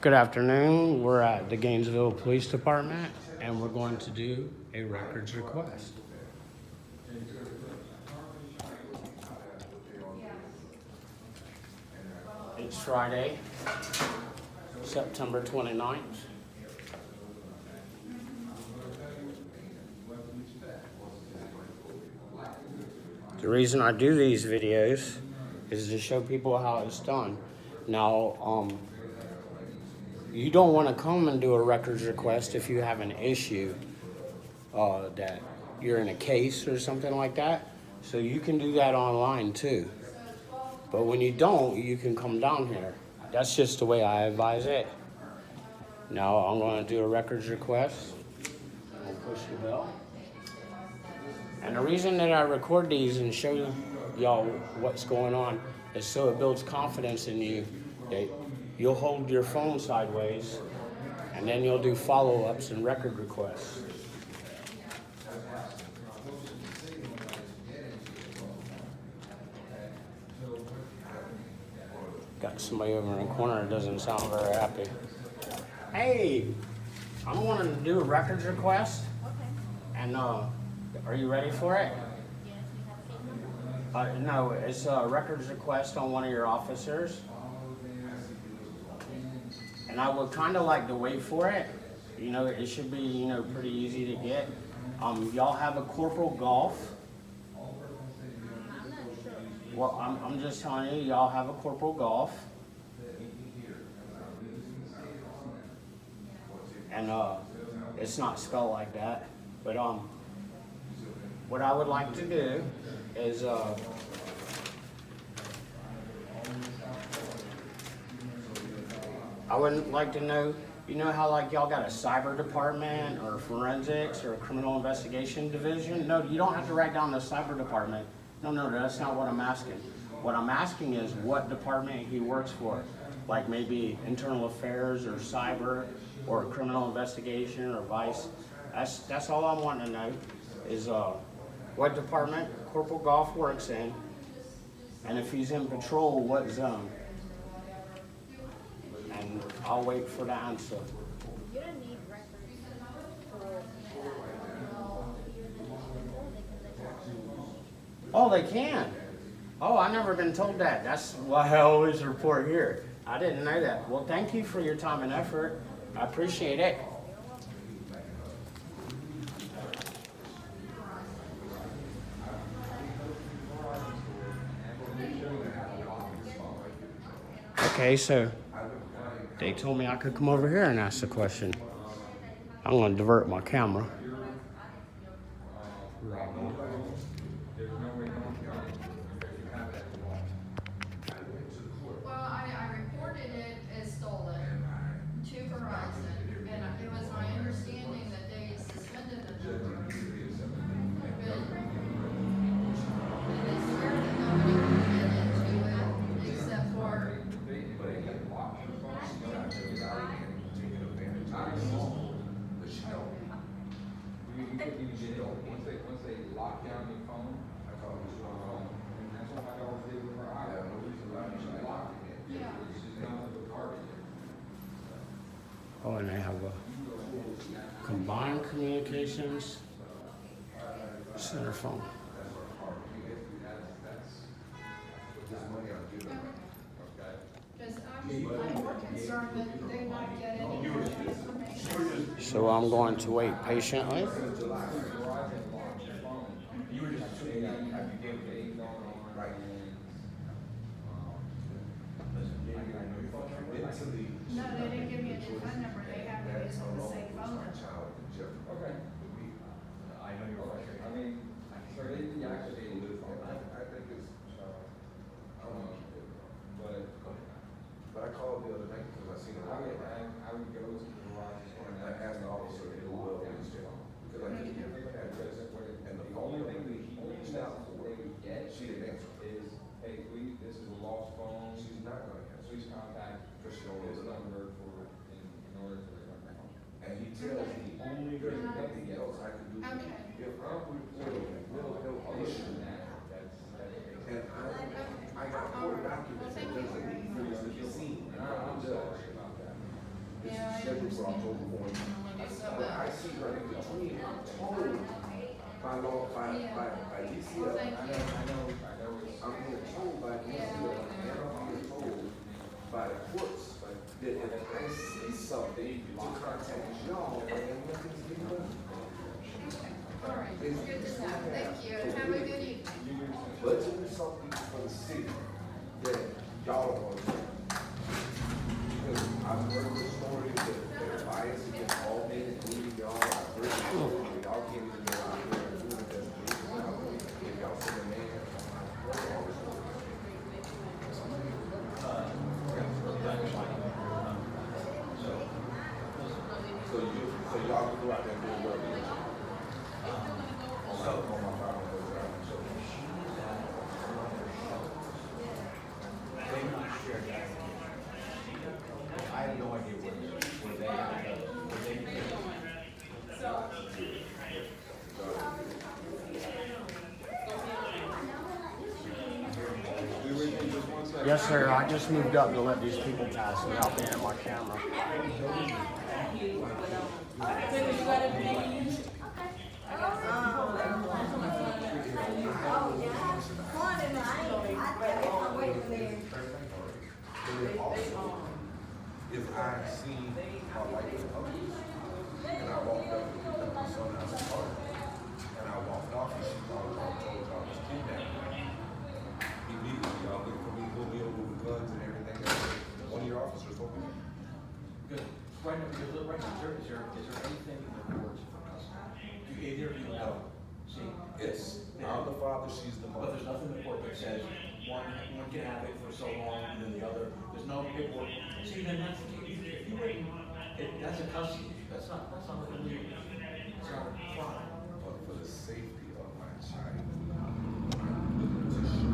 Good afternoon. We're at the Gainesville Police Department and we're going to do a records request. It's Friday, September 29th. The reason I do these videos is to show people how it's done. Now, you don't want to come and do a records request if you have an issue that you're in a case or something like that. So you can do that online too. But when you don't, you can come down here. That's just the way I advise it. Now I'm going to do a records request. I'll push the bell. And the reason that I record these and show y'all what's going on is so it builds confidence in you that you'll hold your phone sideways and then you'll do follow-ups and record requests. Got somebody over in the corner that doesn't sound very happy. Hey, I'm wanting to do a records request. Okay. And are you ready for it? Yes, we have a case number. No, it's a records request on one of your officers. And I would kind of like to wait for it. You know, it should be, pretty easy to get. Y'all have a Corporal Gough. I'm not sure. Well, I'm just telling you, y'all have a Corporal Gough. And it's not spelled like that. But what I would like to do is I would like to know, how like y'all got a cyber department or forensics or a criminal investigation division? No, you don't have to write down the cyber department. No, that's not what I'm asking. What I'm asking is what department he works for. Like maybe internal affairs or cyber or criminal investigation or vice. That's all I want to know is what department Corporal Gough works in, and if he's in patrol, what zone. And I'll wait for the answer. You don't need records for Oh, they can. Oh, I never been told that. That's why I always report here. I didn't know that. Well, thank you for your time and effort. I appreciate it. Okay, so they told me I could come over here and ask the question. I'm going to divert my camera. Well, I reported it as stolen to Verizon, and it was my understanding that they suspended the number. And they swear that nobody can get into it except for. Once they lock down your phone, and that's what my daughter did with her iPhone. She locked it. Yeah. She's not with the card. Oh, and I have a combined communications center phone. Because I'm more concerned that they might get any information. So I'm going to wait patiently. No, they didn't give me a new phone number, they have me using the same phone number. Okay. I know you're frustrated. I mean, so they deactivated the phone. I think it's, But I called the other night because I seen it. I would go to the garage and I asked the officer who will use it because I didn't get the address. And the only phone thing that he reached out for they would get she didn't answer. is, hey, please, this is a lost phone. She's not gonna answer. Please contact Because she don't this know the number. number in order for the phone. And he tells me there's nothing else I can do. Okay. If I'm reporting a mental health issue, and I got court documents that doesn't need for this to be seen. And I'm a judge. I'm sorry about that. And I called the other night because I seen it. I asked the officer who will use it. Because I didn't get the address. And the phone so October 1. I see her in between. I'm told by law, by DCF. I know. I'm being told by DCF, and I'm being told by the courts that if I see something, to contact y'all, and nothing's getting done. All right, good to know. Thank you. Have a good evening. Budgeting something for the city that y'all don't want to do. Because I've heard the story that they're biased against all men, including y'all. I've heard the story where y'all can't even go out there and do an investigation without if y'all send a man. So y'all can go out there and do a work. On my problem. I have no idea what they Yes, sir. I just moved up to let these people pass without being in my camera. If I seen my wife in others, and I walked up and picked up my son out of the car, and I walked off, and she called and told y'all I was kidnapped. Immediately, y'all look for me, pull me over with guns and everything else. One of your officers told me. Good. Right now, because right now, is there anything in the reports for custody? Do either of you know? See? Yes, I'm the father, she's the But mother. there's nothing in the report that says one can have it for so long and then the other, there's no paperwork. See, then that's, if you wait, that's a custody issue. That's not illegal. It's not a crime. But for the safety of my child, I'm looking to show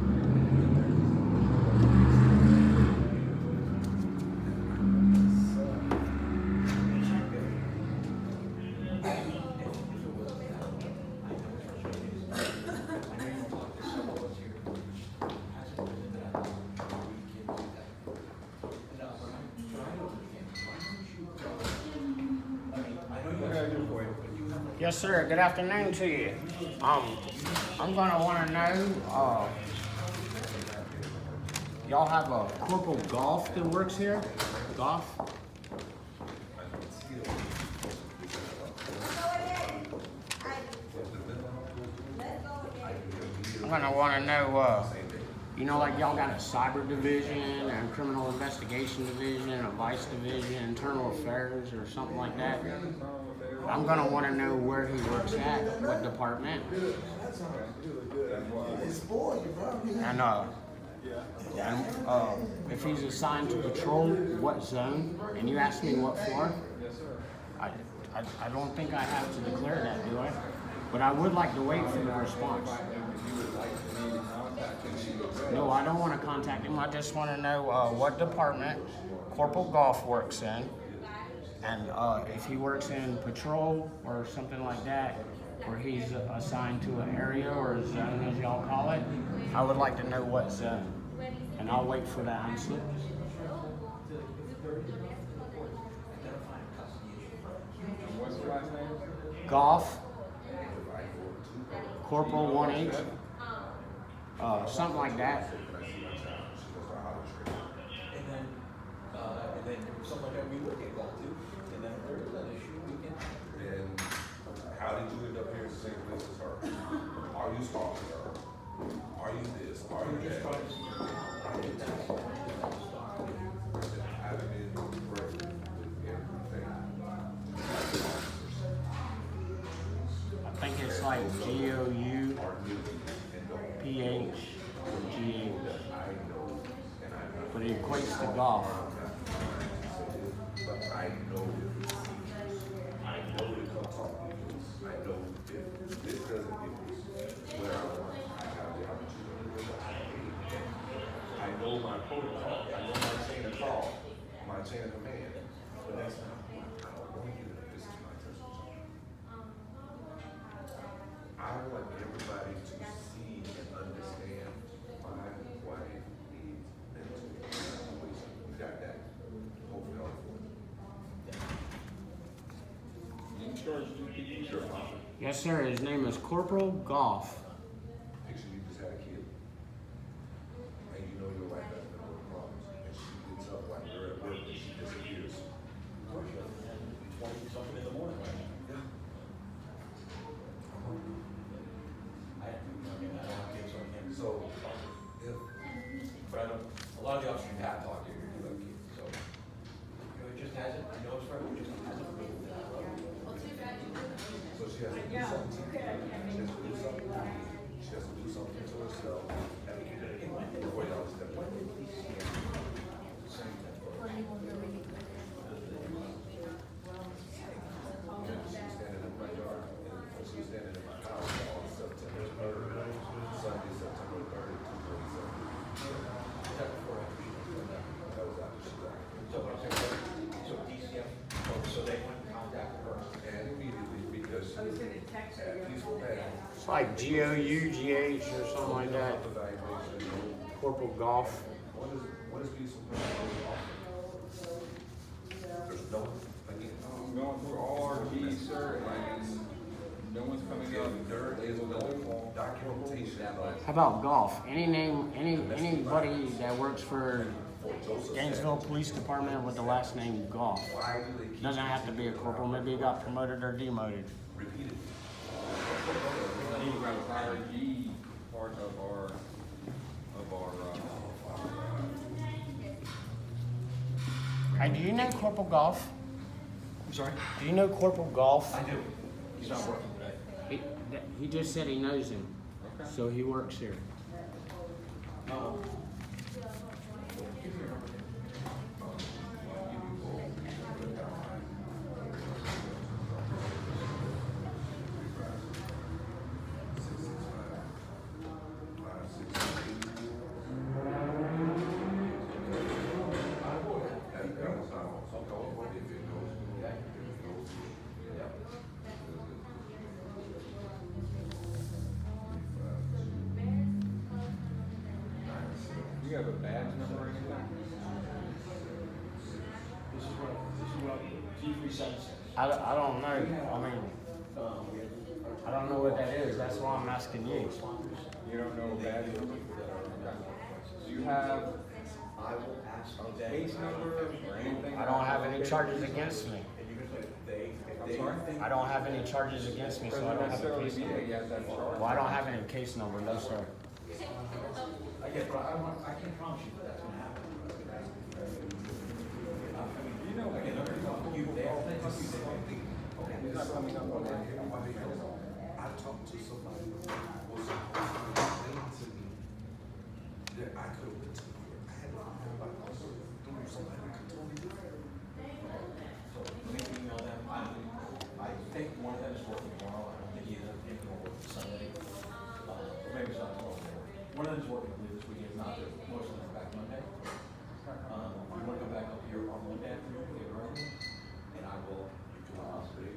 Yes, sir. Good afternoon to you. I'm gonna want to know. Y'all have a Corporal Gough that works here? Gough? I'm gonna want to know. You know, like y'all got a cyber division, a criminal investigation division, a vice division, internal affairs, or something like that. I'm gonna want to know where he works at, what department. And if he's assigned to patrol, what zone? And you asked me what floor? I don't think I have to declare that, do I? But I would like to wait for the response. No, I don't want to contact him. I just want to know what department Corporal Gough works in. And if he works in patrol or something like that, where he's assigned to an area or a zone, as y'all call it, I would like to know what zone. And I'll wait for the answer. And what's the last name? Gough, Corporal 1H, something like that. And then something like that we would get Gough too. And then if there is an issue, we can. Then how did you end up here in the same place as her? Are you stalking her? Are you this? Are you that? I've been correct with everything. I think it's like GOUPH or GH. But it equates to Gough. But I know to come talk to you. I know if this doesn't get me where I want, I have the opportunity to I know my protocol, I know my chain of call, my chain of command, but that's not, I don't want you to, this is my testimony. I want everybody to see and understand my wife needs mental situation. We got that. Hopefully, all for it. charge two people? Sure. Yes, sir. His name is Corporal Gough. Picture you just had a kid, and you know your wife has been with problems, and she gets up while you're at work, and she disappears. 20-something in the morning, right? Yeah. I don't have kids, so I can't. So, if, But I don't, a lot of the officers you have talked to, you have kids, so. It just hasn't, I know it's right, it just hasn't. Well, too bad you didn't. so she has to do something, she has to do something, she has to do something to herself, before y'all step in. She was standing in my yard, and she was standing in my house on September 3rd, Sunday, September 3rd, 2017. Is that before or after she was done that? That was after she left. So what I'm saying, so DCF, so they went and contacted her. And immediately, because she was at peaceful band. It's like Gough or something like that. Evaluation. Corporal Gough. What is peaceful band? There's no, again, I'm going through all our keys, sir, and no one's coming up. there is no documentation of How about Gough? Anybody that works for Gainesville Police Department with the last name Gough. why do they keep Doesn't have to be a corporal. Maybe he got promoted or demoted. repeating? I need to grab a prior G part of our, Hey, do you know Corporal Gough? I'm sorry? Do you know Corporal Gough? I do. He's not working today. He just said he knows him, Okay. so he works here. Give me your number. You have a badge number or anything? This is what G37 says. I don't know. I mean, I don't know what that is. That's why I'm asking you. You don't know a badge number? Okay. Do you have I will ask a case number or anything? I don't have any charges against me. And you can say they, if I'm they sorry? think. I don't have any charges against me, so I Doesn't don't have a necessarily case mean number. that you have to have charge. Well, I don't have any case number, no sir. I can't promise you that that's gonna happen. You know, Again, they're gonna talk to you, they'll think of you, they won't think. he's not coming up on that. I talked to somebody who was supposed to explain to me that I could have went to court. I had to find my hustle through somebody who could totally do it. So let me email them. I think one of them is working tomorrow. I don't think either of them will work Sunday. Or maybe it's not tomorrow. One of them is working this weekend. If not, most of them are back Monday. We want to go back up here on Monday afternoon, get early, and I will. They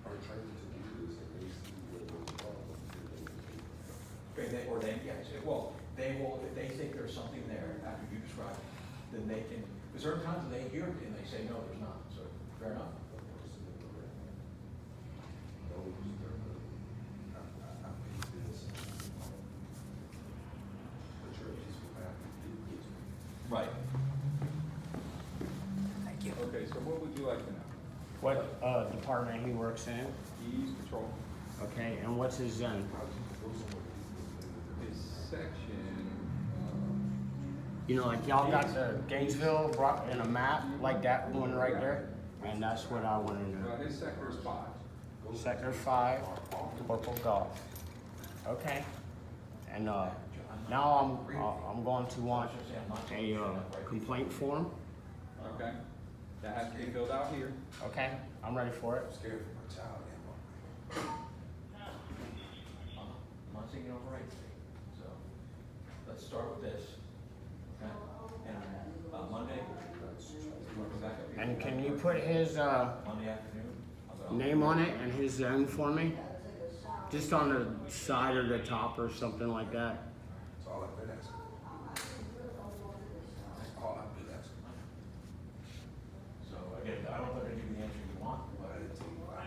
are trying to do this and they see where those problems Okay, yeah, say, well, they will, if they think there's something there after you describe it, then they can, because there are times they hear it and they say, no, there's not, so, fair enough. Right. Okay, so what would you like to know? What department he works in? Keys, patrol. Okay, and what's his zone? This section, You know, like y'all got the Gainesville brought in a map, like that one right there, and that's what I want to know. his sector is 5. Sector 5, Corporal Gough. Okay, and now I'm going to want a complaint form. Okay? That has to be filled out here. Okay, I'm ready for it. Scared for my child and I'm not saying you're right, so, let's start with this, okay? And, Monday, you want to go back up here? And can you put his Monday afternoon? name on it and his zone for me? Just on the side or the top or something like that. that's all I've been asking. That's all I've been asking. So, again, I don't think I give you the answer you want, But but I didn't tell you, I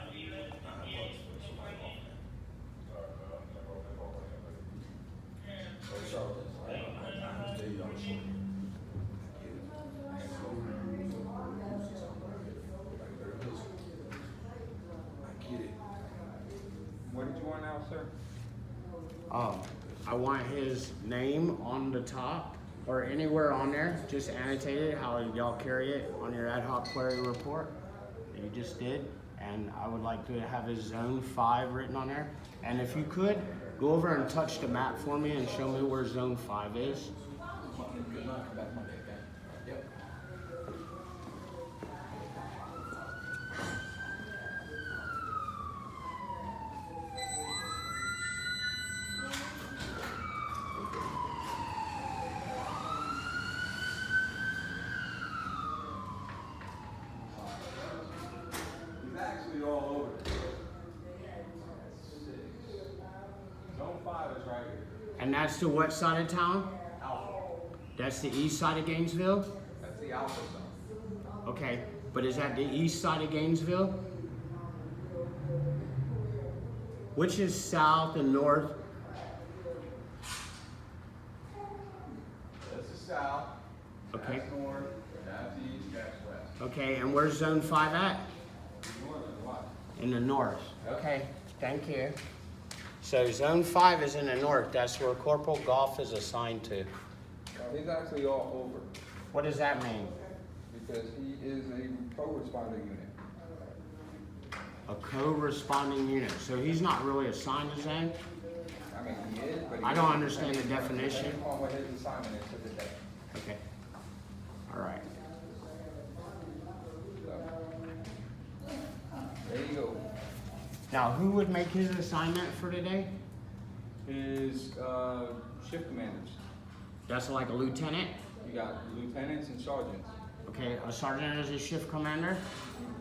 officer? I want his name on the top or anywhere on there, just annotate it how y'all carry it on your ad hoc query report that you just did. And I would like to have his zone 5 written on there. And if you could, go over and touch the map for me and show me where zone 5 is. Good luck, come back Monday, okay? Yep. He's actually all over. Zone 5 is right here. And that's the what side of town? Alpha. That's the east side of Gainesville? That's the alpha zone. Okay, but is that the east side of Gainesville? Which is south and north? This is south. Okay. That's north. That's east. That's west. Okay, and where's zone 5 at? North and what? In the north. Yep. Okay, thank you. So zone 5 is in the north. That's where Corporal Gough is assigned to. He's actually all over What does that mean? because he is a co-responder unit. A co-responding unit. So he's not really assigned to zone? I mean, he is, but I don't understand the definition. Depending on what his assignment is for the day. Okay. All right. So, there you go. Now, who would make his assignment for today? His shift commanders. That's like a lieutenant? You got lieutenants and sergeants. Okay, a sergeant is a shift commander?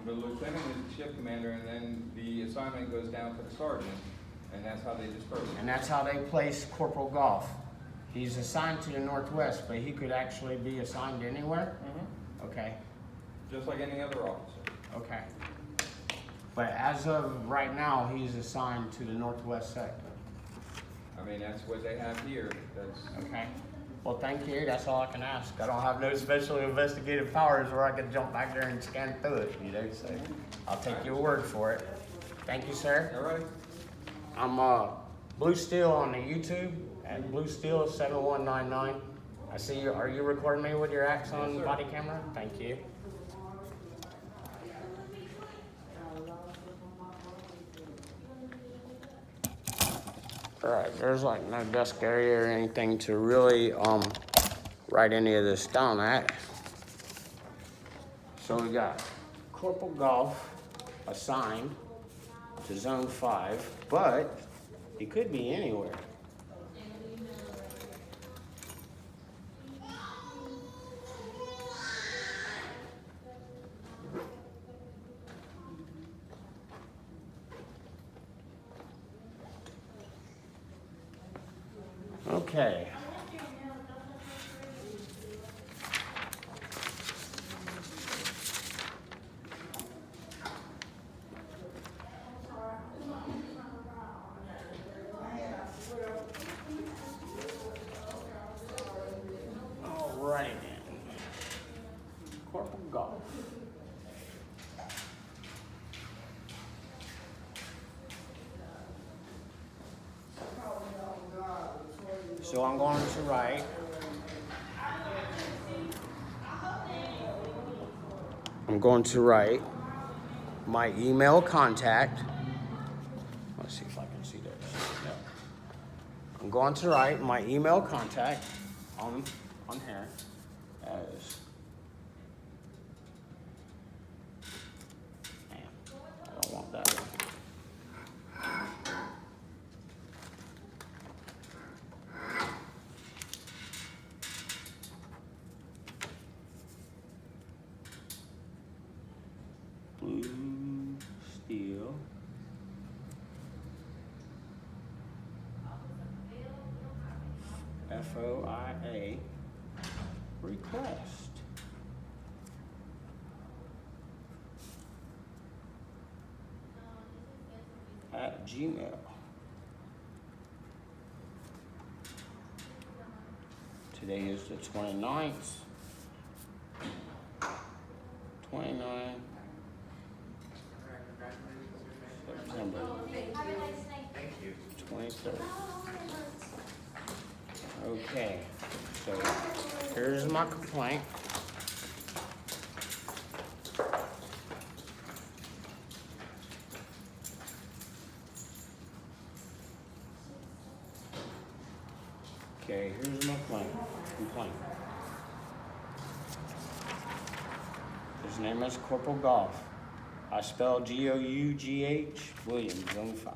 The lieutenant is the shift commander, and then the assignment goes down to the sergeant, and that's how they disperse. And that's how they place Corporal Gough. He's assigned to the northwest, but he could actually be assigned anywhere? Okay, Just like any other officer. okay. But as of right now, he's assigned to the northwest sector. I mean, that's what they have here. That's Okay. Well, thank you. That's all I can ask. I don't have no special investigative powers where I could jump back there and scan through it, you know, so I'll take your word for it. Thank you, sir. all right. I'm Blue Steel on the YouTube at Blue Steel 7199. I see you. Are you recording me with your Axon Yes, sir. body camera? Thank you. All right, there's like no desk area or anything to really write any of this down at. So we got Corporal Gough assigned to Zone 5, but he could be anywhere. Okay. Alrighty then. Corporal Gough. So I'm going to write my email contact. Let's see if I can see this. No. I'm going to write my email contact on here as man, I don't want that one. Blue Steel. FOIA request. At Gmail. Today is the 29th. 29. September 23rd. Okay, so here's my complaint. Okay, here's my complaint. His name is Corporal Gough. I spell Gough, Williams, Zone 5.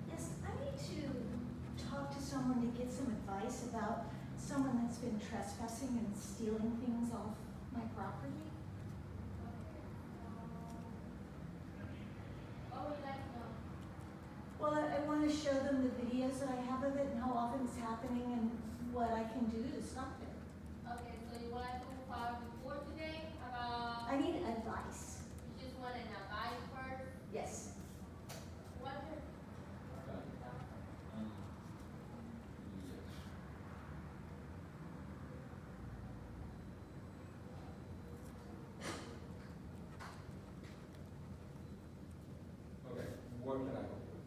Yes, I need to talk to someone to get some advice about someone that's been trespassing and stealing things off my property. What would you like to know? Well, I want to show them the videos that I have of it and how often it's happening and what I can do to stop it. Okay, so you want to file a report today about, I need advice. you just want an advice first? Yes. What? Okay, what can I help with?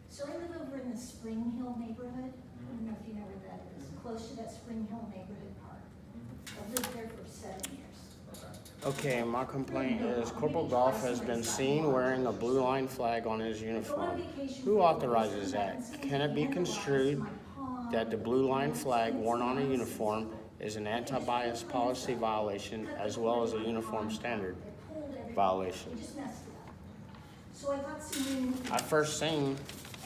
So I live over in the Spring Hill neighborhood. I don't know if you know where that is, close to that Spring Hill neighborhood park. I've lived there for 7 years. Okay, my complaint is Corporal Gough has been seen wearing a blue line flag on his uniform. Who authorizes that? Can it be construed that the blue line flag worn on a uniform is an anti-bias policy violation as well as a uniform standard violation? We just messed it up. So I got some new, I first seen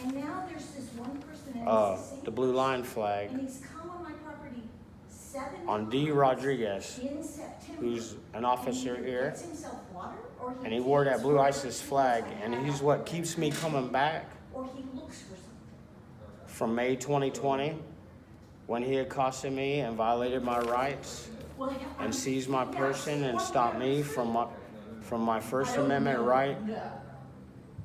and now there's this one person and it's the same the blue line flag and he's come on my property 7 on D. Rodriguez, in September. who's an officer And he here, gets himself water, or and he wore that blue ISIS flag, and he's what keeps me coming back or he looks for something. from May 2020 when he accosted me and violated my rights Well, and seized my person and stopped me from my First Amendment right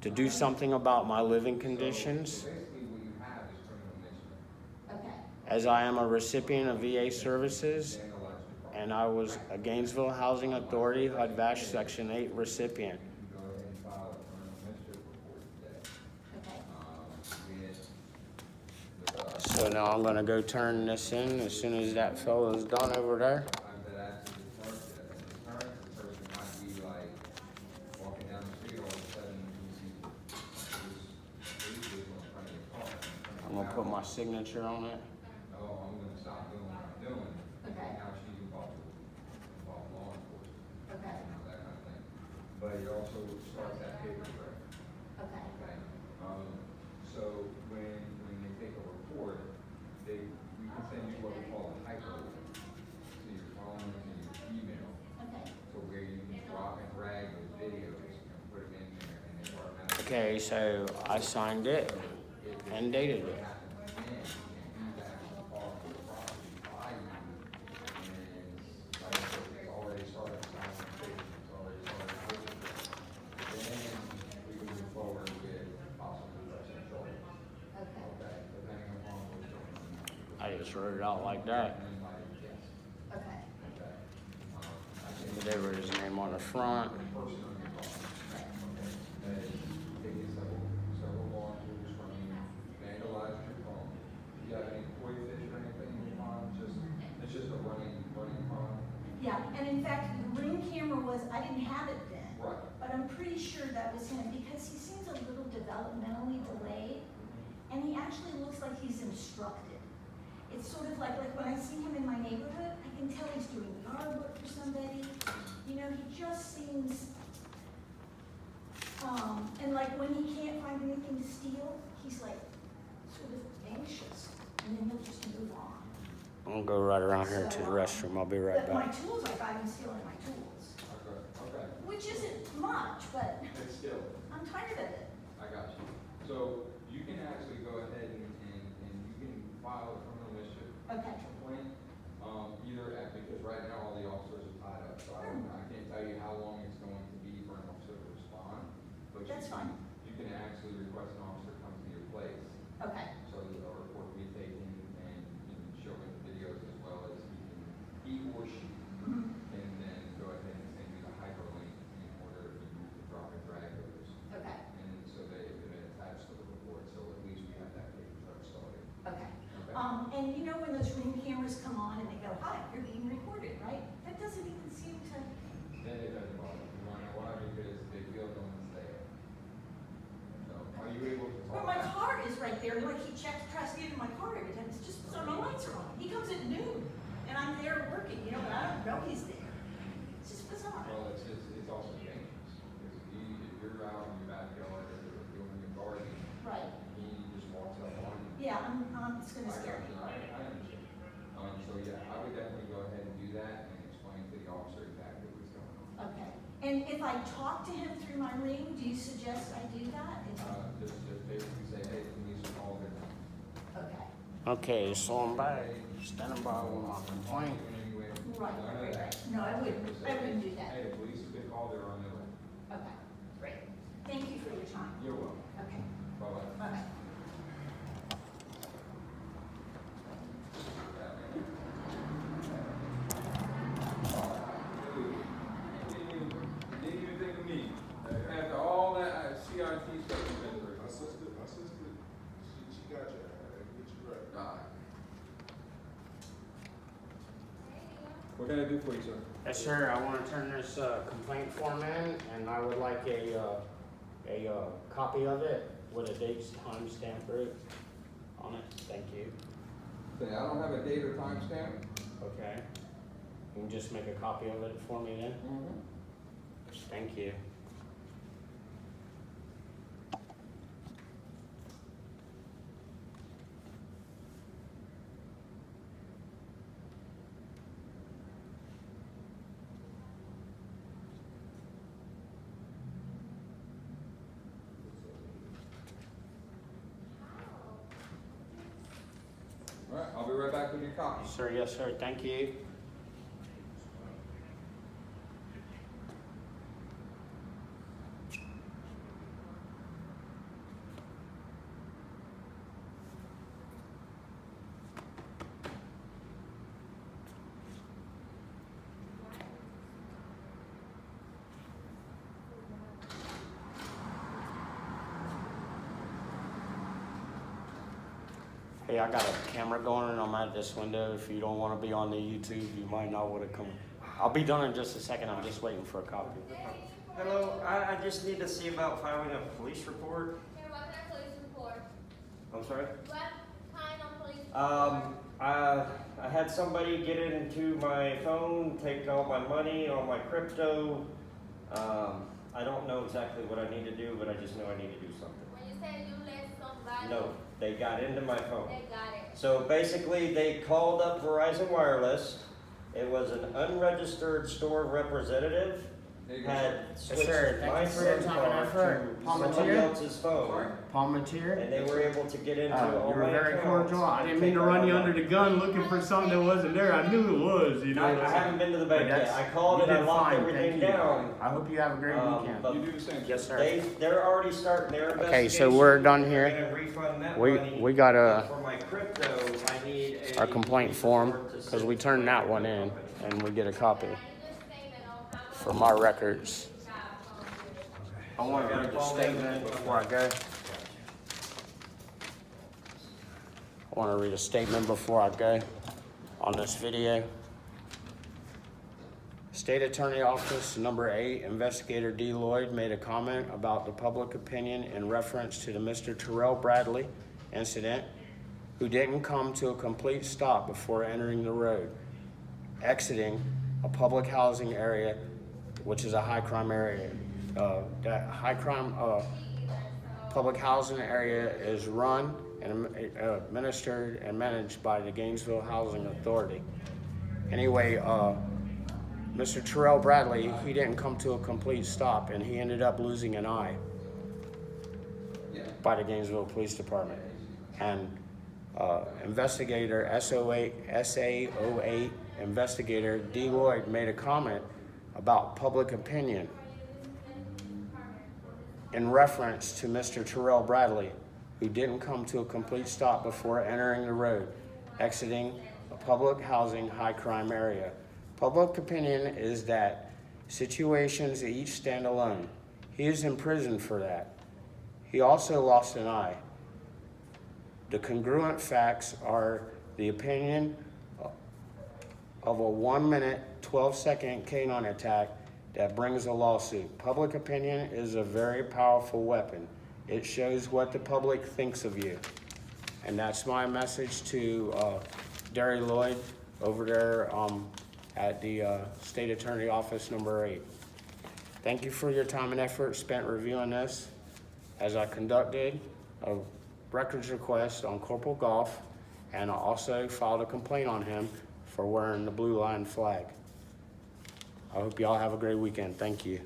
to do something about my living conditions, Basically, what you have is criminal mischief. Okay. as I am a recipient of VA services Vandalized your property. and I was a Gainesville Housing Authority HUD-VASH Section 8 recipient. You can go ahead and file a criminal mischief report today. Okay. With us. So now I'm gonna go turn this in as soon as that fellow's done over there. But as a deterrent, the person might be like walking down the street all of a sudden you see this vehicle in front of your car. I'm gonna put my signature on it. Oh, I'm gonna stop doing what I'm doing. Okay. Now she's involved law enforcement, Okay. that kind of thing. But you also start that paper trail. Okay. Okay, so when they take a report, we can send you what we call a hyper to your phone, to your email, Okay. to where you can drop and drag those videos and put them in there and they automatically. Okay, so I signed it. and dated it. And he's actually bought the property by you, and like I said, it's already started conversation, it's already started working. Then we can move forward with possibly pressing charges. Okay. Okay, depending upon what's going on. I just wrote it out like that. And like, yes, Okay. okay. I think They wrote his name on the front. the person on your phone, okay, that is taking several lawsuits from you, vandalized your phone. Do you have any koi fish or anything in your pond? It's just a running pond? Yeah, and in fact, the ring camera was, I didn't have it then. Right. But I'm pretty sure that was him because he seems a little developmentally delayed. And he actually looks like he's instructed. It's sort of like when I see him in my neighborhood, I can tell he's doing yard work for somebody. You know, he just seems, and like when he can't find anything to steal, he's like sort of anxious. And then he'll just move on. I'm gonna go right around here to the restroom. I'll be right But my back. tools, I find him stealing my tools. Okay. Which isn't much, but It's still, I'm tired of it. I got you. So you can actually go ahead and you can file a criminal mischief Okay. complaint, because right now all the officers are tied up, so I can't tell you how long it's going to be for an officer to respond. But That's fine. You can actually request an officer come to your place, Okay. so that a report will be taken and show him the videos as well as he or she Mhm. can then go ahead and send you the hyperlink in order for you to drop and drag those. Okay. And so they have been attached to the report, so at least we have that paper trail started. Okay. Okay? And you know when those ring cameras come on and they go, hi, you're being recorded, right? That doesn't even seem to, Then it doesn't bother. You wanna know why? Because they feel no one's there. So, are you able to well, talk? my car is right there, like he tries to get in my car every time, it's just, so my lights are on. He comes at noon, and I'm there working, you know, but I don't know he's there. It's just bizarre. Well, it's also dangerous, because if you're out in your backyard or you're doing your garden, Right. he just walks up on you. Yeah, it's gonna scare me. I understand. So yeah, I would definitely go ahead and do that and explain to the officer exactly what's going on. Okay. And if I talk to him through my ring, do you suggest I do that? Just basically say, hey, the police are called in. Okay. Okay, so I'm back. Standing by with my complaint. Right. No, I wouldn't do that. Hey, the police have been called, they're on their way. Okay, great. Thank you for your time. You're welcome. Okay, Bye-bye. bye-bye. Didn't even think of me. After all that CRT stuff you've been through. My sister, she got you. I get you right. Alright. What can I do for you, sir? Yes, sir. I want to turn this complaint form in, and I would like a copy of it with a date, time stamp on it. Thank you. Say, I don't have a date or time stamp. Okay. You can just make a copy of it for me then. Thank you. Alright, I'll be right back with your copy. Sir, yes, sir. Thank you. Hey, I got a camera going and I'm at this window. If you don't want to be on the YouTube, you might not want to come. I'll be done in just a second. I'm just waiting for a copy. Hello, I just need to see about filing a police report. Okay, what kind of police report? I'm sorry? What kind of police report? I had somebody get into my phone, take all my money, all my crypto. I don't know exactly what I need to do, but I just know I need to do something. When you say you let somebody. No, they got into my phone. They got it. So basically, they called up Verizon Wireless. It was an unregistered store representative, had switched sir. my Thank you for your SIM time and card effort. to Palmetier? somebody else's phone, Palmetier? and they were able to get into all You were my very accounts. cordial. I and didn't mean to take all run my you money. under the gun looking for something that wasn't there. I knew it was, you know. I haven't been to the bank But yet. that's- I called you and I did locked fine, everything thank you. down. I hope you have a great weekend. But You do the same. Yes, sir. they're already starting their investigation. Okay, so we're done and here. they're gonna refund that We money. got But for my crypto, I need our complaint form because we turned that one in and we get a copy for my records. I want to read the statement before I go. I want to read a statement before I go on this video. State Attorney Office number 8, Investigator D. Lloyd made a comment about the public opinion in reference to the Mr. Terrell Bradley incident, who didn't come to a complete stop before entering the road, exiting a public housing area, which is a high crime area. That high crime public housing area is run and administered and managed by the Gainesville Housing Authority. Anyway, Mr. Terrell Bradley, he didn't come to a complete stop and he ended up losing an eye by the Gainesville Police Department. And investigator SA08 investigator D. Lloyd made a comment about public opinion in reference to Mr. Terrell Bradley, who didn't come to a complete stop before entering the road, exiting a public housing high crime area. Public opinion is that situations each stand alone. He is in prison for that. He also lost an eye. The congruent facts are the opinion of a 1 minute, 12-second canine attack that brings a lawsuit. Public opinion is a very powerful weapon. It shows what the public thinks of you. And that's my message to Derry Lloyd over there at the State Attorney Office number 8. Thank you for your time and effort spent reviewing this as I conducted a records request on Corporal Gough, and I also filed a complaint on him for wearing the blue line flag. I hope y'all have a great weekend. Thank you.